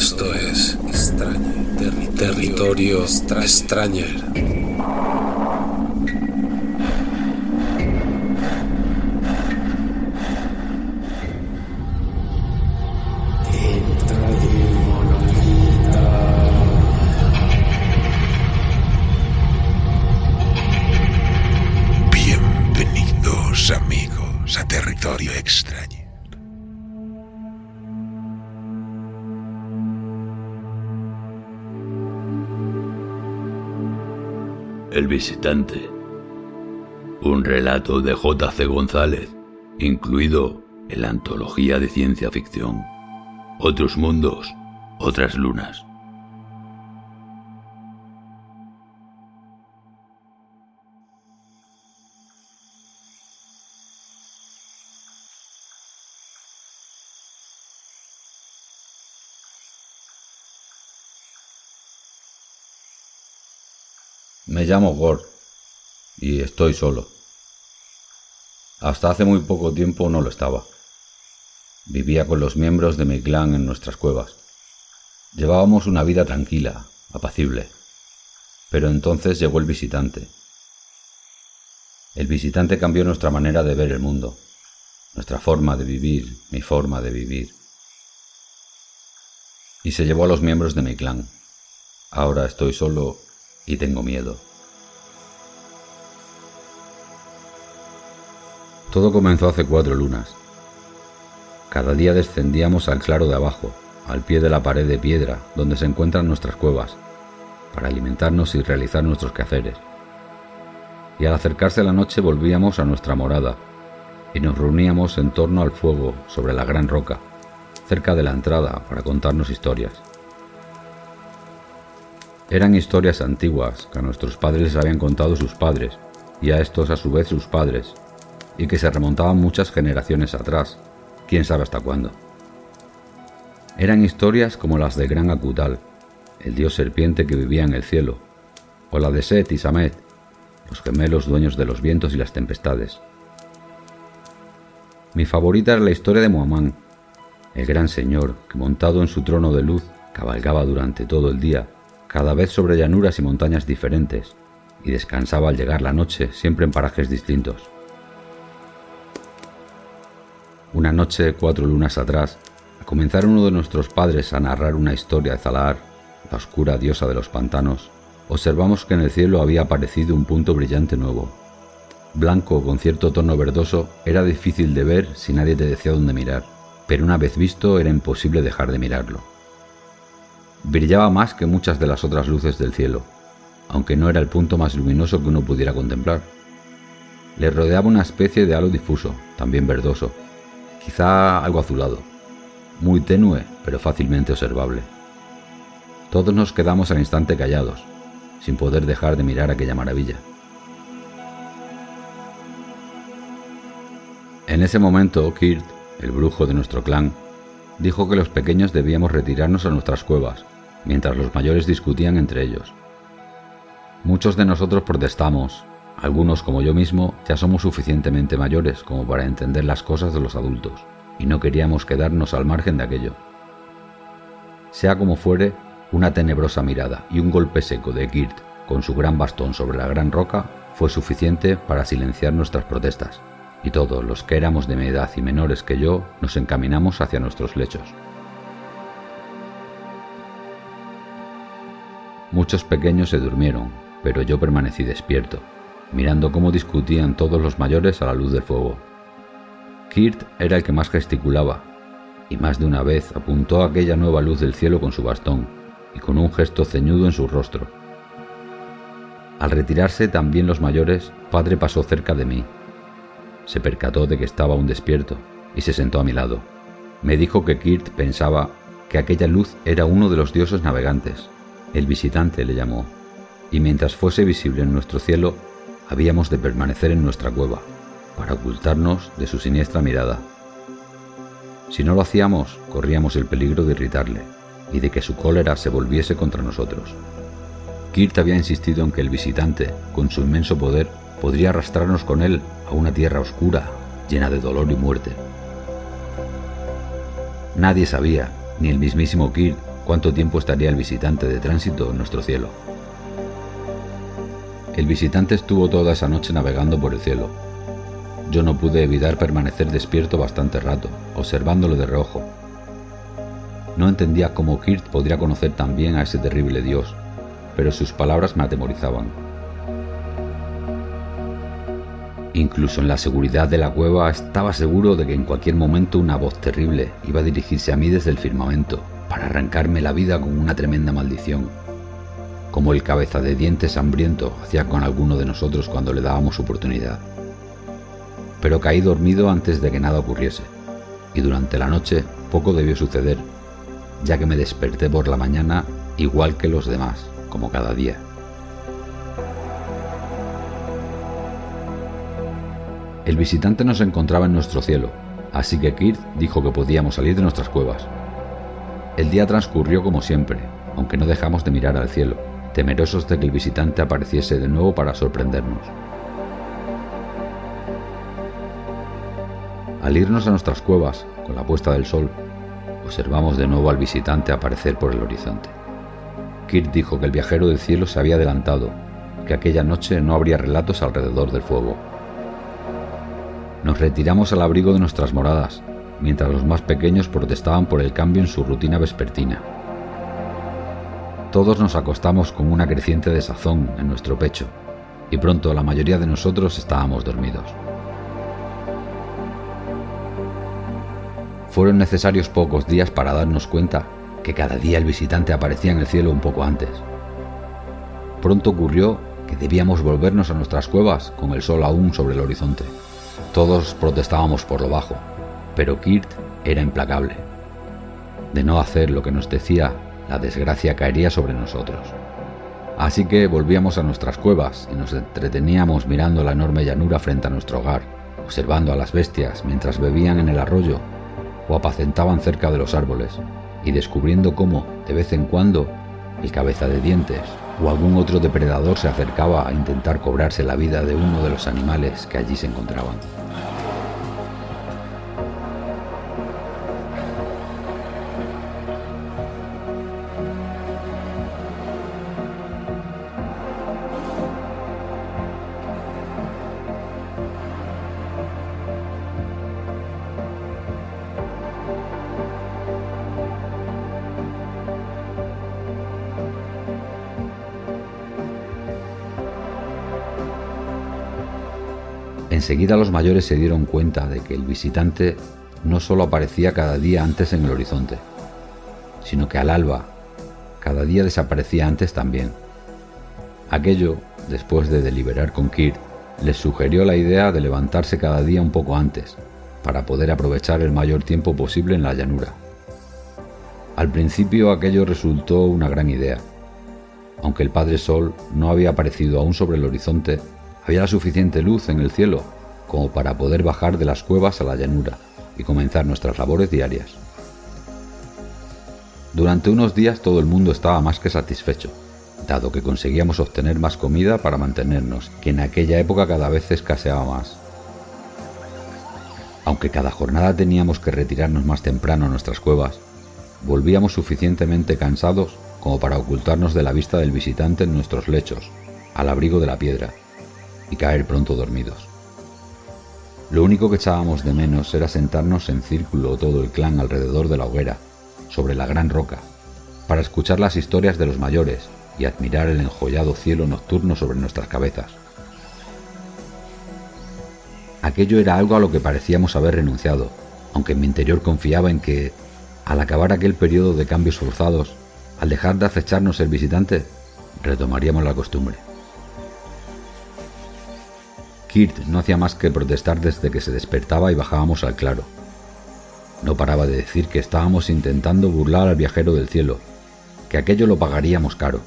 Esto es Territorio Stranger. Bienvenidos amigos a Territorio Extraño. El visitante. Un relato de J.C. González, incluido en la antología de ciencia ficción. Otros mundos, otras lunas. Me llamo Gord y estoy solo. Hasta hace muy poco tiempo no lo estaba. Vivía con los miembros de mi clan en nuestras cuevas. Llevábamos una vida tranquila, apacible. Pero entonces llegó el visitante. El visitante cambió nuestra manera de ver el mundo, nuestra forma de vivir, mi forma de vivir. Y se llevó a los miembros de mi clan. Ahora estoy solo y tengo miedo. Todo comenzó hace 4 lunas. Cada día descendíamos al claro de abajo, al pie de la pared de piedra donde se encuentran nuestras cuevas, para alimentarnos y realizar nuestros quehaceres. Y al acercarse la noche volvíamos a nuestra morada y nos reuníamos en torno al fuego sobre la gran roca, cerca de la entrada, para contarnos historias. Eran historias antiguas que a nuestros padres les habían contado sus padres, y a estos a su vez sus padres, y que se remontaban muchas generaciones atrás, quién sabe hasta cuándo. Eran historias como las de Gran Akutal, el dios serpiente que vivía en el cielo, o la de Set y Samet, los gemelos dueños de los vientos y las tempestades. Mi favorita era la historia de Muamán, el gran señor que montado en su trono de luz cabalgaba durante todo el día, cada vez sobre llanuras y montañas diferentes, y descansaba al llegar la noche, siempre en parajes distintos. Una noche, 4 lunas atrás, al comenzar uno de nuestros padres a narrar una historia de Zalaar, la oscura diosa de los pantanos, observamos que en el cielo había aparecido un punto brillante nuevo. Blanco con cierto tono verdoso, era difícil de ver si nadie te decía dónde mirar, pero una vez visto era imposible dejar de mirarlo. Brillaba más que muchas de las otras luces del cielo, aunque no era el punto más luminoso que uno pudiera contemplar. Le rodeaba una especie de halo difuso, también verdoso, quizá algo azulado, muy tenue pero fácilmente observable. Todos nos quedamos al instante callados, sin poder dejar de mirar aquella maravilla. En ese momento, Kirt, el brujo de nuestro clan, dijo que los pequeños debíamos retirarnos a nuestras cuevas, mientras los mayores discutían entre ellos. Muchos de nosotros protestamos, algunos como yo mismo ya somos suficientemente mayores como para entender las cosas de los adultos, y no queríamos quedarnos al margen de aquello. Sea como fuere, una tenebrosa mirada y un golpe seco de Kirt con su gran bastón sobre la gran roca fue suficiente para silenciar nuestras protestas, y todos los que éramos de mi edad y menores que yo nos encaminamos hacia nuestros lechos. Muchos pequeños se durmieron, pero yo permanecí despierto, mirando cómo discutían todos los mayores a la luz del fuego. Kirt era el que más gesticulaba, y más de una vez apuntó a aquella nueva luz del cielo con su bastón, y con un gesto ceñudo en su rostro. Al retirarse también los mayores, padre pasó cerca de mí. Se percató de que estaba aún despierto, y se sentó a mi lado. Me dijo que Kirt pensaba que aquella luz era uno de los dioses navegantes. El visitante le llamó, y mientras fuese visible en nuestro cielo, habíamos de permanecer en nuestra cueva, para ocultarnos de su siniestra mirada. Si no lo hacíamos, corríamos el peligro de irritarle, y de que su cólera se volviese contra nosotros. Kirt había insistido en que el visitante, con su inmenso poder, podría arrastrarnos con él a una tierra oscura, llena de dolor y muerte. Nadie sabía, ni el mismísimo Kirt, cuánto tiempo estaría el visitante de tránsito en nuestro cielo. El visitante estuvo toda esa noche navegando por el cielo. Yo no pude evitar permanecer despierto bastante rato, observándolo de reojo. No entendía cómo Kirk podría conocer tan bien a ese terrible dios, pero sus palabras me atemorizaban. Incluso en la seguridad de la cueva estaba seguro de que en cualquier momento una voz terrible iba a dirigirse a mí desde el firmamento para arrancarme la vida con una tremenda maldición, como el cabeza de dientes hambriento hacía con alguno de nosotros cuando le dábamos oportunidad. Pero caí dormido antes de que nada ocurriese, y durante la noche poco debió suceder, ya que me desperté por la mañana igual que los demás, como cada día. El visitante no se encontraba en nuestro cielo, así que Kirk dijo que podíamos salir de nuestras cuevas. El día transcurrió como siempre, aunque no dejamos de mirar al cielo, temerosos de que el visitante apareciese de nuevo para sorprendernos. Al irnos a nuestras cuevas, con la puesta del sol, observamos de nuevo al visitante aparecer por el horizonte. Kirk dijo que el viajero del cielo se había adelantado, que aquella noche no habría relatos alrededor del fuego. Nos retiramos al abrigo de nuestras moradas, mientras los más pequeños protestaban por el cambio en su rutina vespertina. Todos nos acostamos con una creciente desazón en nuestro pecho, y pronto la mayoría de nosotros estábamos dormidos. Fueron necesarios pocos días para darnos cuenta que cada día el visitante aparecía en el cielo un poco antes. Pronto ocurrió que debíamos volvernos a nuestras cuevas con el sol aún sobre el horizonte. Todos protestábamos por lo bajo, pero Kirk era implacable. De no hacer lo que nos decía, la desgracia caería sobre nosotros. Así que volvíamos a nuestras cuevas y nos entreteníamos mirando la enorme llanura frente a nuestro hogar, observando a las bestias mientras bebían en el arroyo o apacentaban cerca de los árboles, y descubriendo cómo, de vez en cuando, el cabeza de dientes o algún otro depredador se acercaba a intentar cobrarse la vida de uno de los animales que allí se encontraban. Enseguida los mayores se dieron cuenta de que el visitante no solo aparecía cada día antes en el horizonte, sino que al alba, cada día desaparecía antes también. Aquello, después de deliberar con Kirk, les sugirió la idea de levantarse cada día un poco antes, para poder aprovechar el mayor tiempo posible en la llanura. Al principio aquello resultó una gran idea. Aunque el Padre Sol no había aparecido aún sobre el horizonte, había la suficiente luz en el cielo como para poder bajar de las cuevas a la llanura y comenzar nuestras labores diarias. Durante unos días todo el mundo estaba más que satisfecho, dado que conseguíamos obtener más comida para mantenernos, que en aquella época cada vez escaseaba más. Aunque cada jornada teníamos que retirarnos más temprano a nuestras cuevas, volvíamos suficientemente cansados como para ocultarnos de la vista del visitante en nuestros lechos, al abrigo de la piedra, y caer pronto dormidos. Lo único que echábamos de menos era sentarnos en círculo todo el clan alrededor de la hoguera, sobre la gran roca, para escuchar las historias de los mayores y admirar el enjollado cielo nocturno sobre nuestras cabezas. Aquello era algo a lo que parecíamos haber renunciado, aunque en mi interior confiaba en que, al acabar aquel periodo de cambios forzados, al dejar de acecharnos el visitante, retomaríamos la costumbre. Kirk no hacía más que protestar desde que se despertaba y bajábamos al claro. No paraba de decir que estábamos intentando burlar al viajero del cielo, que aquello lo pagaríamos caro.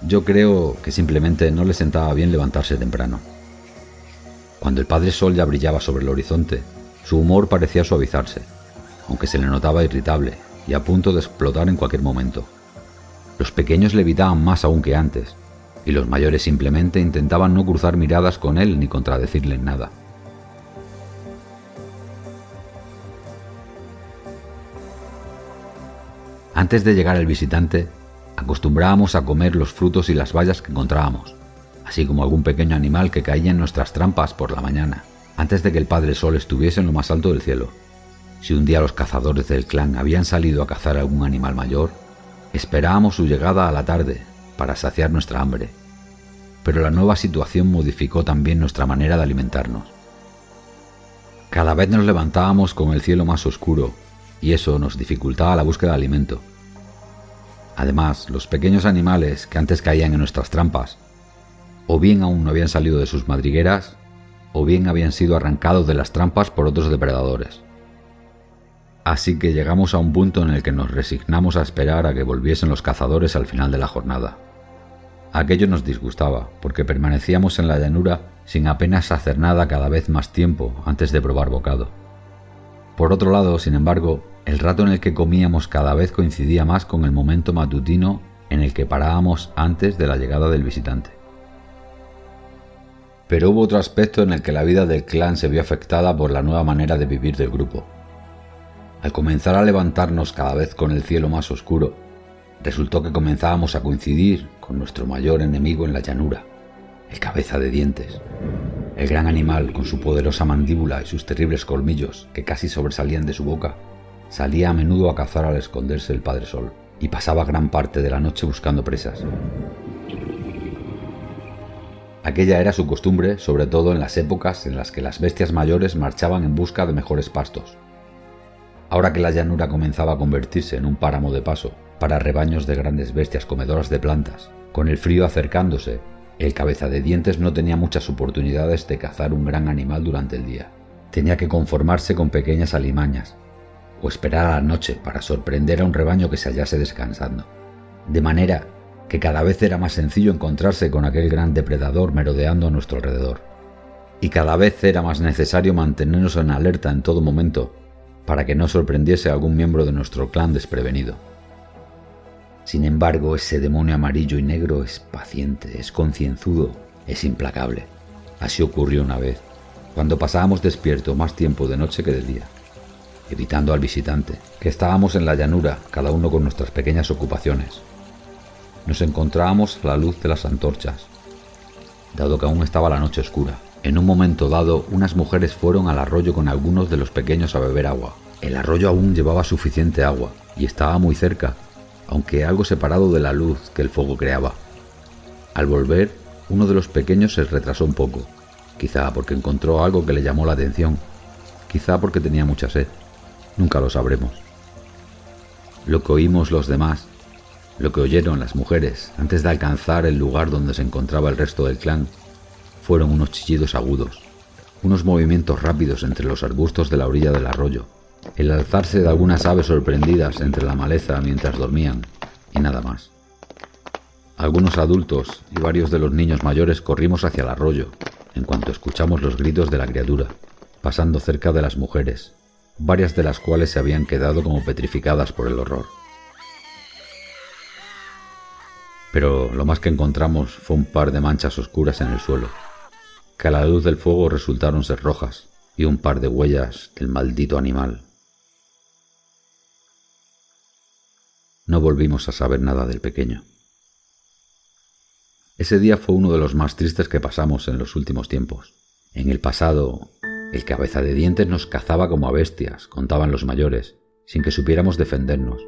Yo creo que simplemente no le sentaba bien levantarse temprano. Cuando el Padre Sol ya brillaba sobre el horizonte, su humor parecía suavizarse, aunque se le notaba irritable y a punto de explotar en cualquier momento. Los pequeños le evitaban más aún que antes, y los mayores simplemente intentaban no cruzar miradas con él ni contradecirle en nada. Antes de llegar el visitante, acostumbrábamos a comer los frutos y las bayas que encontrábamos, así como algún pequeño animal que caía en nuestras trampas por la mañana, antes de que el Padre Sol estuviese en lo más alto del cielo. Si un día los cazadores del clan habían salido a cazar algún animal mayor, esperábamos su llegada a la tarde para saciar nuestra hambre. Pero la nueva situación modificó también nuestra manera de alimentarnos. Cada vez nos levantábamos con el cielo más oscuro, y eso nos dificultaba la búsqueda de alimento. Además, los pequeños animales que antes caían en nuestras trampas, o bien aún no habían salido de sus madrigueras, o bien habían sido arrancados de las trampas por otros depredadores. Así que llegamos a un punto en el que nos resignamos a esperar a que volviesen los cazadores al final de la jornada. Aquello nos disgustaba, porque permanecíamos en la llanura sin apenas hacer nada cada vez más tiempo antes de probar bocado. Por otro lado, sin embargo, el rato en el que comíamos cada vez coincidía más con el momento matutino en el que parábamos antes de la llegada del visitante. Pero hubo otro aspecto en el que la vida del clan se vio afectada por la nueva manera de vivir del grupo. Al comenzar a levantarnos cada vez con el cielo más oscuro, resultó que comenzábamos a coincidir con nuestro mayor enemigo en la llanura, el cabeza de dientes, el gran animal con su poderosa mandíbula y sus terribles colmillos que casi sobresalían de su boca. Salía a menudo a cazar al esconderse el Padre Sol y pasaba gran parte de la noche buscando presas. Aquella era su costumbre, sobre todo en las épocas en las que las bestias mayores marchaban en busca de mejores pastos. Ahora que la llanura comenzaba a convertirse en un páramo de paso para rebaños de grandes bestias comedoras de plantas, con el frío acercándose, el cabeza de dientes no tenía muchas oportunidades de cazar un gran animal durante el día. Tenía que conformarse con pequeñas alimañas, o esperar a la noche para sorprender a un rebaño que se hallase descansando. De manera que cada vez era más sencillo encontrarse con aquel gran depredador merodeando a nuestro alrededor. Y cada vez era más necesario mantenernos en alerta en todo momento para que no sorprendiese a algún miembro de nuestro clan desprevenido. Sin embargo, ese demonio amarillo y negro es paciente, es concienzudo, es implacable. Así ocurrió una vez, cuando pasábamos despierto más tiempo de noche que de día, evitando al visitante, que estábamos en la llanura, cada uno con nuestras pequeñas ocupaciones. Nos encontrábamos a la luz de las antorchas, dado que aún estaba la noche oscura. En un momento dado, unas mujeres fueron al arroyo con algunos de los pequeños a beber agua. El arroyo aún llevaba suficiente agua y estaba muy cerca, aunque algo separado de la luz que el fuego creaba. Al volver, uno de los pequeños se retrasó un poco, quizá porque encontró algo que le llamó la atención, quizá porque tenía mucha sed. Nunca lo sabremos. Lo que oímos los demás, lo que oyeron las mujeres antes de alcanzar el lugar donde se encontraba el resto del clan, fueron unos chillidos agudos, unos movimientos rápidos entre los arbustos de la orilla del arroyo, el alzarse de algunas aves sorprendidas entre la maleza mientras dormían, y nada más. Algunos adultos y varios de los niños mayores corrimos hacia el arroyo, en cuanto escuchamos los gritos de la criatura, pasando cerca de las mujeres, varias de las cuales se habían quedado como petrificadas por el horror. Pero lo más que encontramos fue un par de manchas oscuras en el suelo, que a la luz del fuego resultaron ser rojas, y un par de huellas del maldito animal. No volvimos a saber nada del pequeño. Ese día fue uno de los más tristes que pasamos en los últimos tiempos. En el pasado, el cabeza de dientes nos cazaba como a bestias, contaban los mayores, sin que supiéramos defendernos.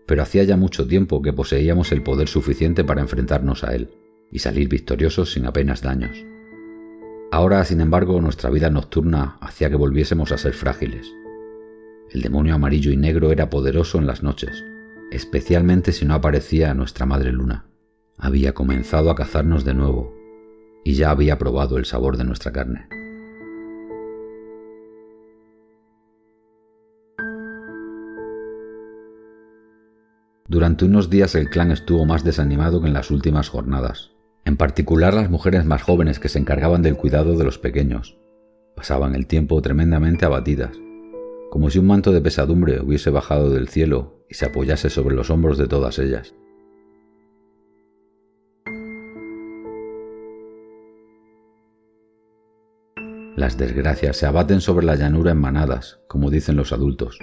Pero hacía ya mucho tiempo que poseíamos el poder suficiente para enfrentarnos a él y salir victoriosos sin apenas daños. Ahora, sin embargo, nuestra vida nocturna hacía que volviésemos a ser frágiles. El demonio amarillo y negro era poderoso en las noches, especialmente si no aparecía nuestra madre luna. Había comenzado a cazarnos de nuevo y ya había probado el sabor de nuestra carne. Durante unos días el clan estuvo más desanimado que en las últimas jornadas. En particular las mujeres más jóvenes que se encargaban del cuidado de los pequeños. Pasaban el tiempo tremendamente abatidas, como si un manto de pesadumbre hubiese bajado del cielo y se apoyase sobre los hombros de todas ellas. Las desgracias se abaten sobre la llanura en manadas, como dicen los adultos,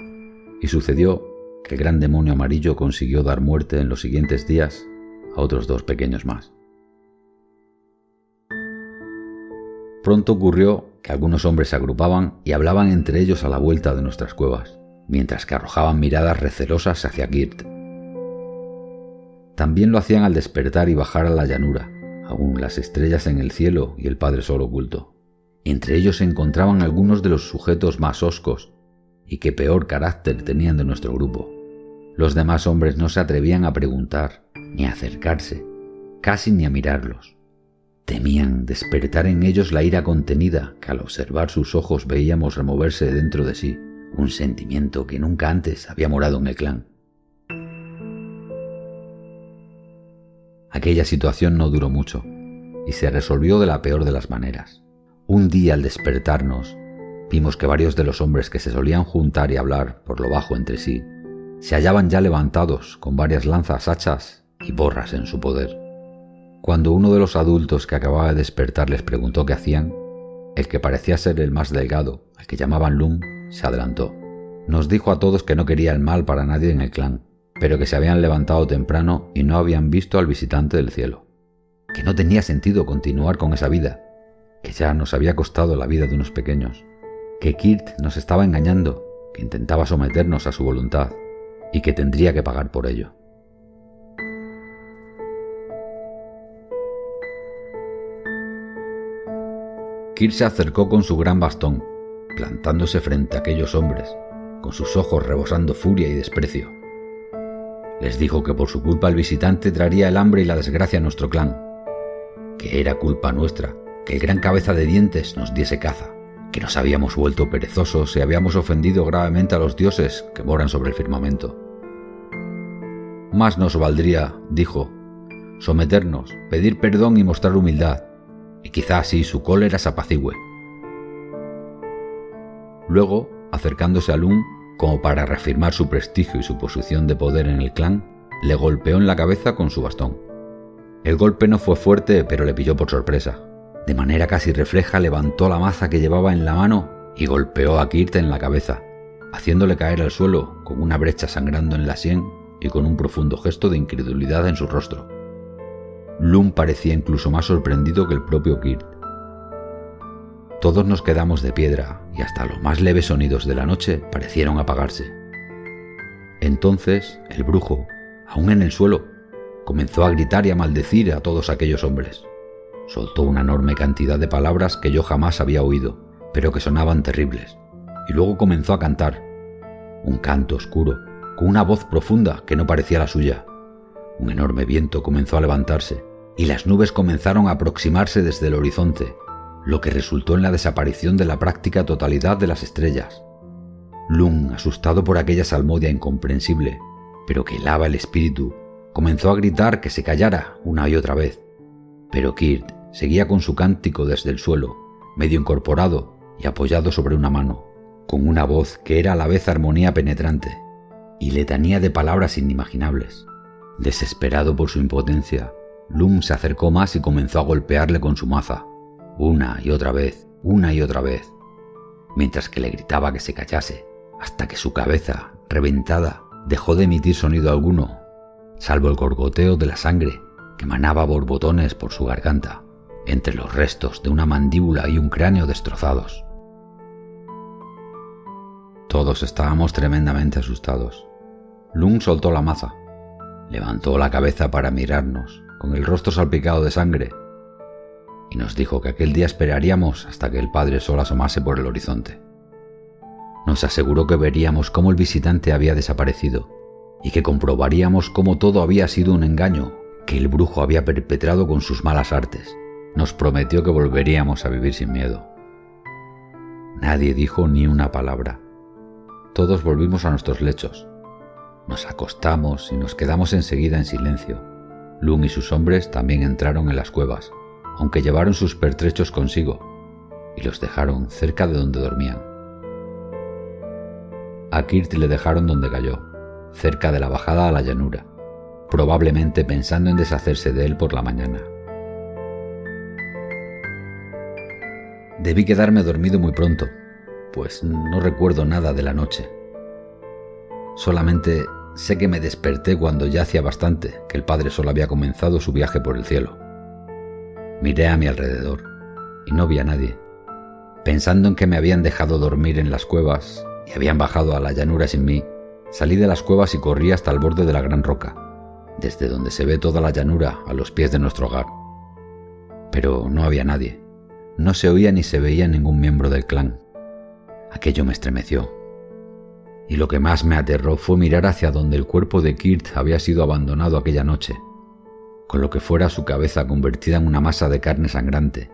y sucedió que el gran demonio amarillo consiguió dar muerte en los siguientes días a otros 2 pequeños más. Pronto ocurrió que algunos hombres se agrupaban y hablaban entre ellos a la vuelta de nuestras cuevas, mientras que arrojaban miradas recelosas hacia Kirt. También lo hacían al despertar y bajar a la llanura, aún las estrellas en el cielo y el Padre Sol oculto. Entre ellos se encontraban algunos de los sujetos más hoscos y que peor carácter tenían de nuestro grupo. Los demás hombres no se atrevían a preguntar, ni a acercarse, casi ni a mirarlos. Temían despertar en ellos la ira contenida que al observar sus ojos veíamos removerse dentro de sí, un sentimiento que nunca antes había morado en el clan. Aquella situación no duró mucho y se resolvió de la peor de las maneras. Un día al despertarnos, vimos que varios de los hombres que se solían juntar y hablar por lo bajo entre sí, se hallaban ya levantados con varias lanzas, hachas y borras en su poder. Cuando uno de los adultos que acababa de despertar les preguntó qué hacían, el que parecía ser el más delgado, al que llamaban Lum, se adelantó. Nos dijo a todos que no quería el mal para nadie en el clan, pero que se habían levantado temprano y no habían visto al visitante del cielo, que no tenía sentido continuar con esa vida, que ya nos había costado la vida de unos pequeños, que Kirt nos estaba engañando, que intentaba someternos a su voluntad y que tendría que pagar por ello. Kirt se acercó con su gran bastón, plantándose frente a aquellos hombres, con sus ojos rebosando furia y desprecio. Les dijo que por su culpa el visitante traería el hambre y la desgracia a nuestro clan, que era culpa nuestra que el gran cabeza de dientes nos diese caza, que nos habíamos vuelto perezosos y habíamos ofendido gravemente a los dioses que moran sobre el firmamento. Más nos valdría, dijo, someternos, pedir perdón y mostrar humildad, y quizá así su cólera se apacigüe. Luego, acercándose a Lum, como para reafirmar su prestigio y su posición de poder en el clan, le golpeó en la cabeza con su bastón. El golpe no fue fuerte, pero le pilló por sorpresa. De manera casi refleja levantó la maza que llevaba en la mano y golpeó a Kirt en la cabeza, haciéndole caer al suelo con una brecha sangrando en la sien y con un profundo gesto de incredulidad en su rostro. Lum parecía incluso más sorprendido que el propio Kirt. Todos nos quedamos de piedra y hasta los más leves sonidos de la noche parecieron apagarse. Entonces el brujo, aún en el suelo, comenzó a gritar y a maldecir a todos aquellos hombres. Soltó una enorme cantidad de palabras que yo jamás había oído, pero que sonaban terribles, y luego comenzó a cantar, un canto oscuro, con una voz profunda que no parecía la suya. Un enorme viento comenzó a levantarse, y las nubes comenzaron a aproximarse desde el horizonte, lo que resultó en la desaparición de la práctica totalidad de las estrellas. Lum, asustado por aquella salmodia incomprensible, pero que helaba el espíritu, comenzó a gritar que se callara una y otra vez. Pero Kirt seguía con su cántico desde el suelo, medio incorporado y apoyado sobre una mano, con una voz que era a la vez armonía penetrante y letanía de palabras inimaginables. Desesperado por su impotencia, Lum se acercó más y comenzó a golpearle con su maza, una y otra vez, mientras que le gritaba que se callase, hasta que su cabeza, reventada, dejó de emitir sonido alguno, salvo el gorgoteo de la sangre que manaba a borbotones por su garganta, entre los restos de una mandíbula y un cráneo destrozados. Todos estábamos tremendamente asustados. Lum soltó la maza, levantó la cabeza para mirarnos, con el rostro salpicado de sangre, y nos dijo que aquel día esperaríamos hasta que el Padre Sol asomase por el horizonte. Nos aseguró que veríamos cómo el visitante había desaparecido, y que comprobaríamos cómo todo había sido un engaño que el brujo había perpetrado con sus malas artes. Nos prometió que volveríamos a vivir sin miedo. Nadie dijo ni una palabra. Todos volvimos a nuestros lechos. Nos acostamos y nos quedamos enseguida en silencio. Lum y sus hombres también entraron en las cuevas, aunque llevaron sus pertrechos consigo, y los dejaron cerca de donde dormían. A Kirt le dejaron donde cayó, cerca de la bajada a la llanura, probablemente pensando en deshacerse de él por la mañana. Debí quedarme dormido muy pronto, pues no recuerdo nada de la noche. Solamente sé que me desperté cuando ya hacía bastante que el Padre Sol había comenzado su viaje por el cielo. Miré a mi alrededor y no vi a nadie. Pensando en que me habían dejado dormir en las cuevas y habían bajado a la llanura sin mí, salí de las cuevas y corrí hasta el borde de la gran roca, desde donde se ve toda la llanura a los pies de nuestro hogar. Pero no había nadie. No se oía ni se veía ningún miembro del clan. Aquello me estremeció. Y lo que más me aterró fue mirar hacia donde el cuerpo de Kirt había sido abandonado aquella noche, con lo que fuera su cabeza convertida en una masa de carne sangrante,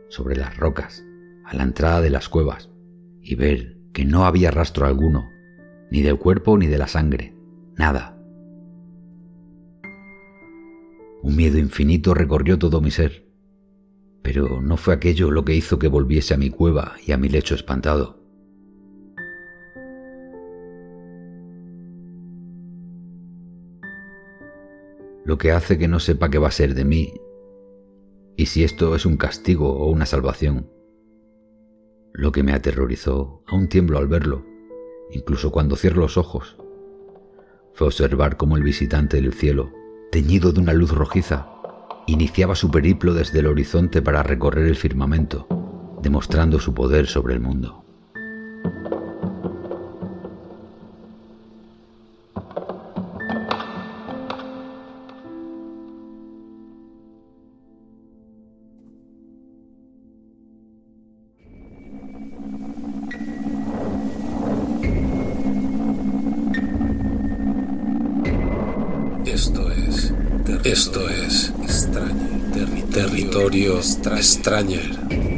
sobre las rocas, a la entrada de las cuevas, y ver que no había rastro alguno, ni del cuerpo ni de la sangre, nada. Un miedo infinito recorrió todo mi ser, pero no fue aquello lo que hizo que volviese a mi cueva y a mi lecho espantado. Lo que hace que no sepa qué va a ser de mí, y si esto es un castigo o una salvación. Lo que me aterrorizó, aún tiemblo al verlo, incluso cuando cierro los ojos, fue observar cómo el visitante del cielo, teñido de una luz rojiza, iniciaba su periplo desde el horizonte para recorrer el firmamento, demostrando su poder sobre el mundo. Esto es Territorio Stranger.